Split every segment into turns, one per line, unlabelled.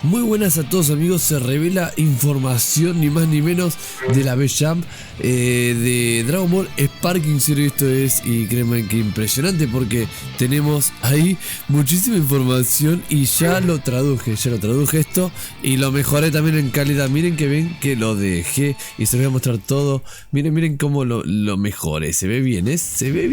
Muy buenas a todos amigos, se revela información ni más ni menos de la B-Jump de Dragon Ball Sparking Zero. Esto es, y créanme que impresionante porque tenemos ahí muchísima información y ya lo traduje esto y lo mejoré también en calidad. Miren que ven que lo dejé y se los voy a mostrar todo. Miren cómo lo mejoré, se ve bien, se ve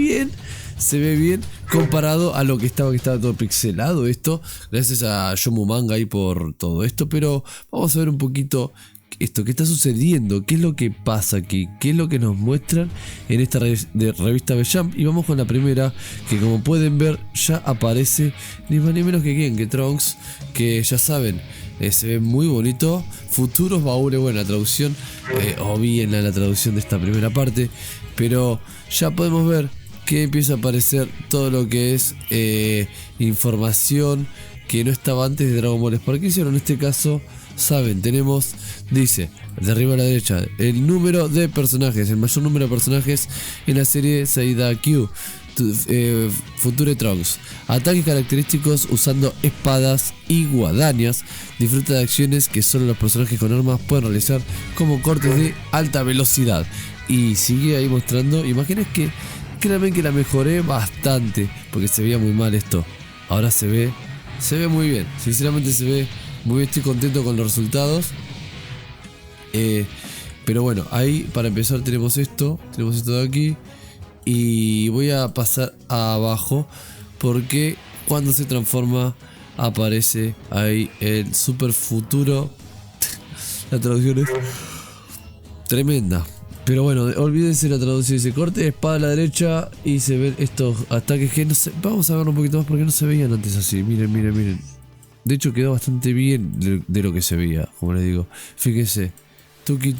bien comparado a lo que estaba todo pixelado esto. Gracias a Yomu Manga ahí por todo esto. Pero vamos a ver un poquito esto, qué está sucediendo, qué es lo que pasa aquí, qué es lo que nos muestran en esta revista B-Jump. Y vamos con la primera, que como pueden ver ya aparece ni más ni menos que quién, que Trunks, que ya saben, se ve muy bonito. Futuros baúles, bueno, la traducción, o bien la traducción de esta primera parte. Pero ya podemos ver que empieza a aparecer todo lo que es información que no estaba antes de Dragon Ball Sparking Zero. En este caso, saben, tenemos, dice, de arriba a la derecha, el número de personajes, el mayor número de personajes en la serie Saida Q, Future Trunks. Ataques característicos usando espadas y guadañas. Disfruta de acciones que solo los personajes con armas pueden realizar, como cortes de alta velocidad. Y sigue ahí mostrando imágenes que créanme que la mejoré bastante, porque se veía muy mal esto. Ahora se ve muy bien, sinceramente se ve muy bien, estoy contento con los resultados. Pero bueno, ahí para empezar tenemos esto de aquí. Y voy a pasar a abajo, porque cuando se transforma aparece ahí el super futuro. La traducción es tremenda. Pero bueno, olvídense la traducción, dice corte de espada a la derecha y se ven estos ataques que no sé, vamos a verlo un poquito más porque no se veían antes así, miren. De hecho quedó bastante bien de lo que se veía, como les digo. Fíjense, tuki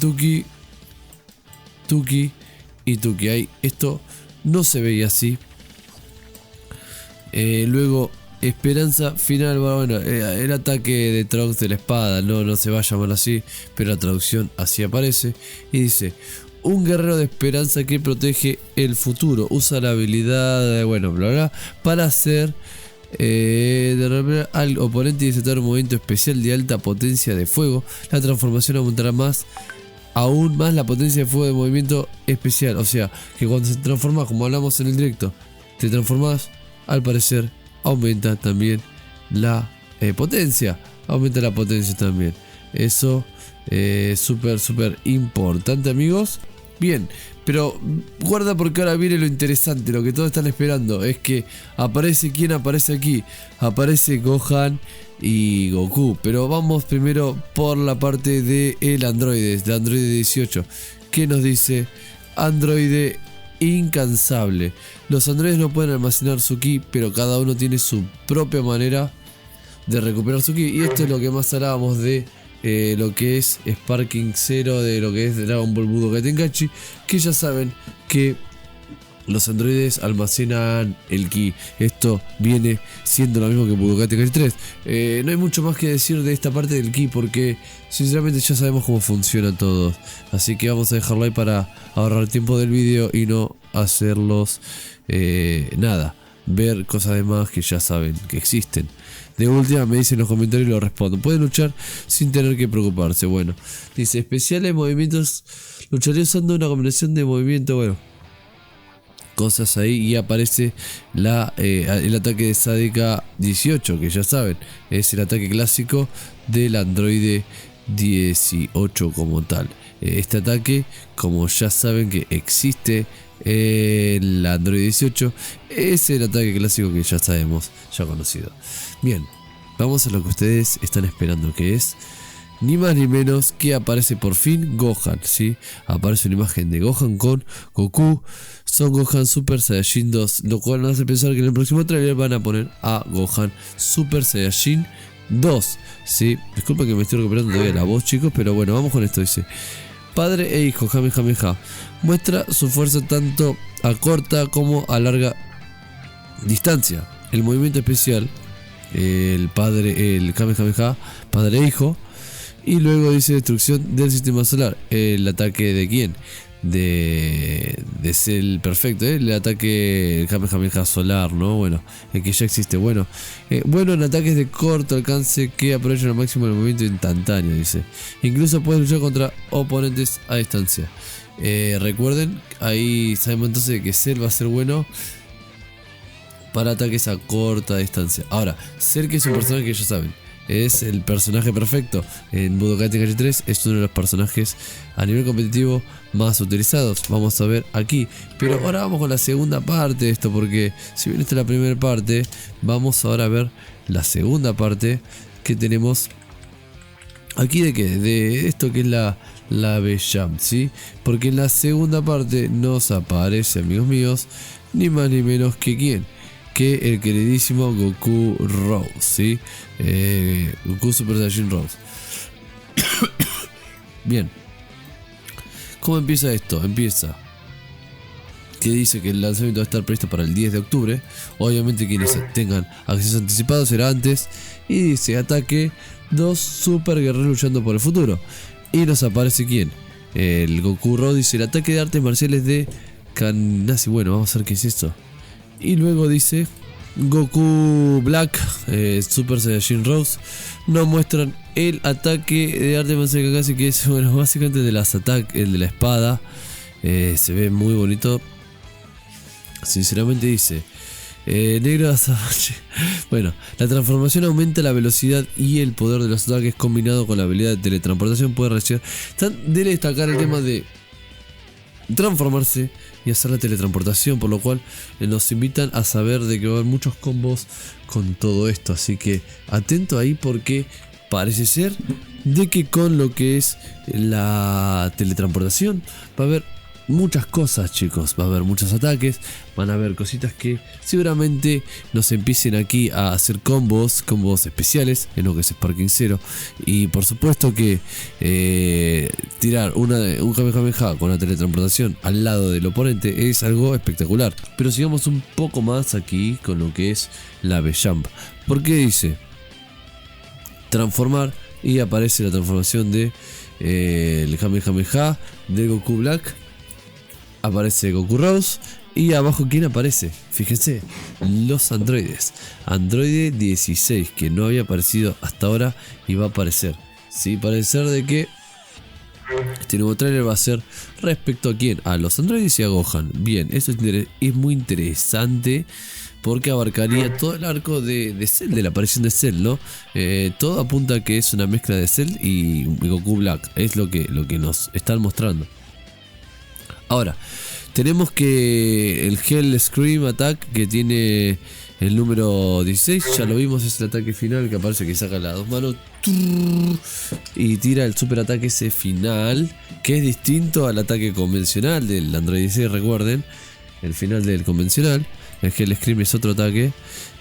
y tuki, ahí esto no se veía así. Luego esperanza final, bueno, el ataque de Trunks de la espada, no se va a llamar así, pero la traducción así aparece y dice: un guerrero de esperanza que protege el futuro. Usa la habilidad, bueno, bla bla, para hacer derrotar al oponente y desatar un movimiento especial de alta potencia de fuego. La transformación aumentará aún más la potencia de fuego de movimiento especial. O sea, que cuando se transforma, como hablamos en el directo, te transformas, al parecer aumenta también la potencia. Aumenta la potencia también. Eso súper importante, amigos. Bien, pero guarda porque ahora viene lo interesante, lo que todos están esperando. Es que aparece, ¿quién aparece aquí? Aparece Gohan y Goku. Pero vamos primero por la parte del androide, de androide 18. ¿Qué nos dice? Androide incansable. Los androides no pueden almacenar su ki, pero cada uno tiene su propia manera de recuperar su ki. Y esto es lo que más hablábamos de lo que es Sparking Zero, de lo que es Dragon Ball Budokai Tenkaichi, que ya saben que los androides almacenan el ki. Esto viene siendo lo mismo que Budokai Tenkaichi 3. No hay mucho más que decir de esta parte del ki, porque sinceramente ya sabemos cómo funciona todo. Así que vamos a dejarlo ahí para ahorrar tiempo del vídeo y no hacerlos ver cosas de más que ya saben que existen. De última me dicen en los comentarios y lo respondo. Pueden luchar sin tener que preocuparse. Bueno, dice especiales movimientos. Lucharé usando una combinación de movimiento. Bueno, cosas ahí. Y aparece el ataque de Sadika 18, que ya saben, es el ataque clásico del androide 18 como tal. Este ataque, como ya saben que existe el Android 18, es el ataque clásico que ya sabemos, ya conocido. Bien, vamos a lo que ustedes están esperando, que es ni más ni menos que aparece por fin Gohan, ¿sí? Aparece una imagen de Gohan con Goku, Son Gohan Super Saiyajin 2, lo cual nos hace pensar que en el próximo trailer van a poner a Gohan Super Saiyajin 2, ¿sí? Disculpen que me estoy recuperando todavía la voz, chicos, pero bueno, vamos con esto. Dice: padre e hijo, Kamehameha. Muestra su fuerza tanto a corta como a larga distancia. El movimiento especial, el Kamehameha, padre e hijo. Y luego dice destrucción del sistema solar. El ataque de quién? de Cell perfecto, el ataque Kamehameha solar, ¿no? Bueno, el que ya existe. Bueno, en ataques de corto alcance que aprovechan al máximo el movimiento instantáneo, dice. Incluso puedes luchar contra oponentes a distancia. Recuerden, ahí sabemos entonces que Cell va a ser bueno para ataques a corta distancia. Ahora, Cell, que es un personaje que ya saben, es el personaje perfecto en Budokai Tenkaichi 3, es uno de los personajes a nivel competitivo más utilizados. Vamos a ver aquí, pero ahora vamos con la segunda parte de esto, porque si bien esta es la primera parte, vamos ahora a ver la segunda parte que tenemos aquí. ¿De qué? De esto que es la B-Jump, ¿sí? Porque en la segunda parte nos aparece, amigos míos, ni más ni menos que quién, que el queridísimo Goku Rose, ¿sí? Goku Super Saiyan Rose. Bien. ¿Cómo empieza esto? Empieza que dice que el lanzamiento va a estar previsto para el 10 de octubre. Obviamente quienes tengan acceso anticipado será antes. Y dice: ataque 2 super guerreros luchando por el futuro. Y nos aparece quién. El Goku Rose dice: el ataque de artes marciales de Kanasi. Bueno, vamos a ver qué es esto. Y luego dice: Goku Black, Super Saiyajin Rose. Nos muestran el ataque de arte marcial Kakashi, que es, bueno, básicamente de las el de la espada. Se ve muy bonito. Sinceramente dice: negro azabache. Bueno, la transformación aumenta la velocidad y el poder de los ataques combinado con la habilidad de teletransportación. Puede recibir. Debe destacar el tema de transformarse y hacer la teletransportación, por lo cual nos invitan a saber de que va a haber muchos combos con todo esto. Así que atento ahí, porque parece ser de que con lo que es la teletransportación va a haber muchas cosas, chicos. Va a haber muchos ataques, van a haber cositas que seguramente nos empiecen aquí a hacer combos especiales en lo que es Sparking Zero. Y por supuesto que tirar un Kamehameha con la teletransportación al lado del oponente es algo espectacular. Pero sigamos un poco más aquí con lo que es la B-Jump, porque dice transformar y aparece la transformación de el Kamehameha de Goku Black. Aparece Goku Rose. Y abajo, ¿quién aparece? Fíjense, los androides. Androide 16, que no había aparecido hasta ahora y va a aparecer. Sí, parece ser de que este nuevo trailer va a ser respecto a quién, a los androides y a Gohan. Bien, eso es muy interesante, porque abarcaría todo el arco de Cell, de la aparición de Cell, ¿no? Todo apunta a que es una mezcla de Cell y Goku Black. Es lo que nos están mostrando. Ahora, tenemos que el Hell Scream Attack, que tiene el número 16, ya lo vimos, es el ataque final que aparece, que saca las dos manos y tira el super ataque ese final, que es distinto al ataque convencional del Android 16, recuerden, el final del convencional. El Hell Scream es otro ataque.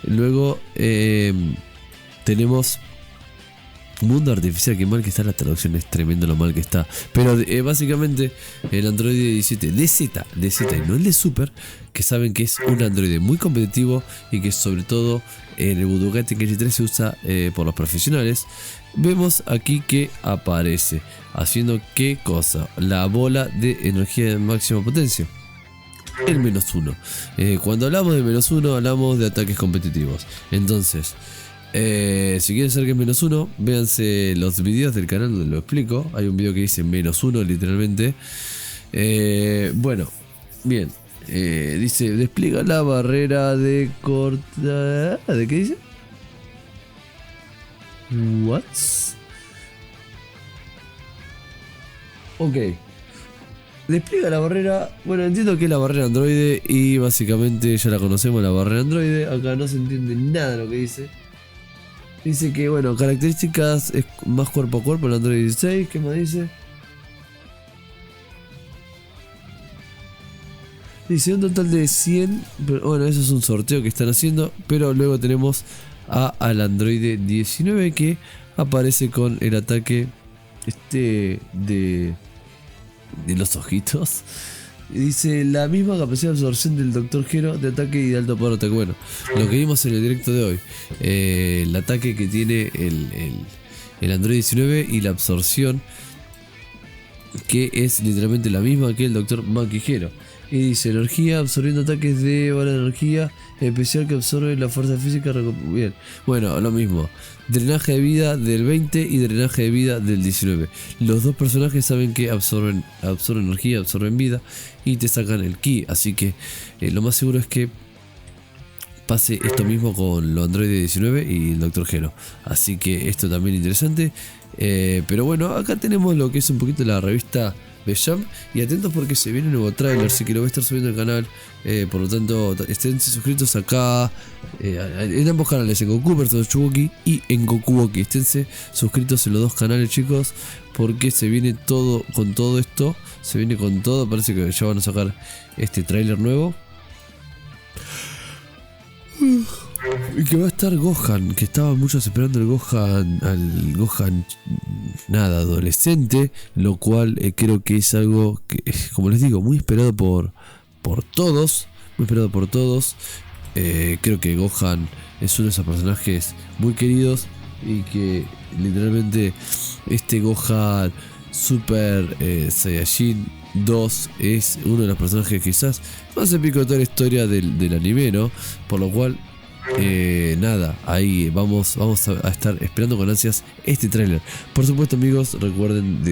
Luego tenemos Mundo Artificial. Que mal que está la traducción, es tremendo lo mal que está. Pero básicamente el Android 17 de Z y no el de Super, que saben que es un Android muy competitivo y que sobre todo en el Budokai Tenkaichi 3 se usa por los profesionales. Vemos aquí que aparece haciendo qué cosa, la bola de energía de máxima potencia, el -1. Cuando hablamos de -1 hablamos de ataques competitivos. Entonces si quieren saber que es -1, véanse los videos del canal donde lo explico. Hay un video que dice -1 literalmente. Bueno, bien. Dice: despliega la barrera de corta. ¿De qué dice? What? Ok. Despliega la barrera. Bueno, entiendo que es la barrera androide y básicamente ya la conocemos, la barrera androide. Acá no se entiende nada de lo que dice. Dice que, bueno, características es más cuerpo a cuerpo el Android 16. ¿Qué más dice? Dice un total de 100. Pero, bueno, eso es un sorteo que están haciendo. Pero luego tenemos al Android 19, que aparece con el ataque de los ojitos. Y dice: la misma capacidad de absorción del Dr. Gero de ataque y de alto poder ataque. Bueno, lo que vimos en el directo de hoy, el ataque que tiene el Android 19 y la absorción que es literalmente la misma que el Dr. Maquijero. Y dice, energía absorbiendo ataques de bola de energía especial que absorbe la fuerza física. Bien, bueno, lo mismo. Drenaje de vida del 20 y drenaje de vida del 19. Los dos personajes saben que absorben energía, absorben vida y te sacan el ki. Así que lo más seguro es que pase esto mismo con los Android 19 y el Dr. Gero. Así que esto también interesante. Pero bueno, acá tenemos lo que es un poquito la revista de Jump. Y atentos porque se viene un nuevo trailer, así que lo voy a estar subiendo al canal. Por lo tanto, estén suscritos acá en ambos canales, en Goku vs Chugoki y en Gokuoki. Esténse suscritos en los dos canales, chicos, porque se viene todo con todo esto. Se viene con todo, parece que ya van a sacar este trailer nuevo. Y que va a estar Gohan, que estaban muchos esperando al Gohan nada, adolescente, lo cual creo que es algo que, como les digo, muy esperado por todos, muy esperado por todos. Creo que Gohan es uno de esos personajes muy queridos y que literalmente este Gohan Super Saiyajin 2 es uno de los personajes quizás más épico de toda la historia del anime, ¿no? Por lo cual nada, ahí vamos a estar esperando con ansias este tráiler. Por supuesto, amigos, recuerden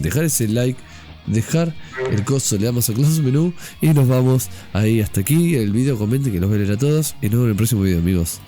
dejar ese like, dejar el coso, le damos a close menú y nos vamos ahí hasta aquí el video. Comenten que los voy a leer a todos y nos vemos en el próximo video, amigos.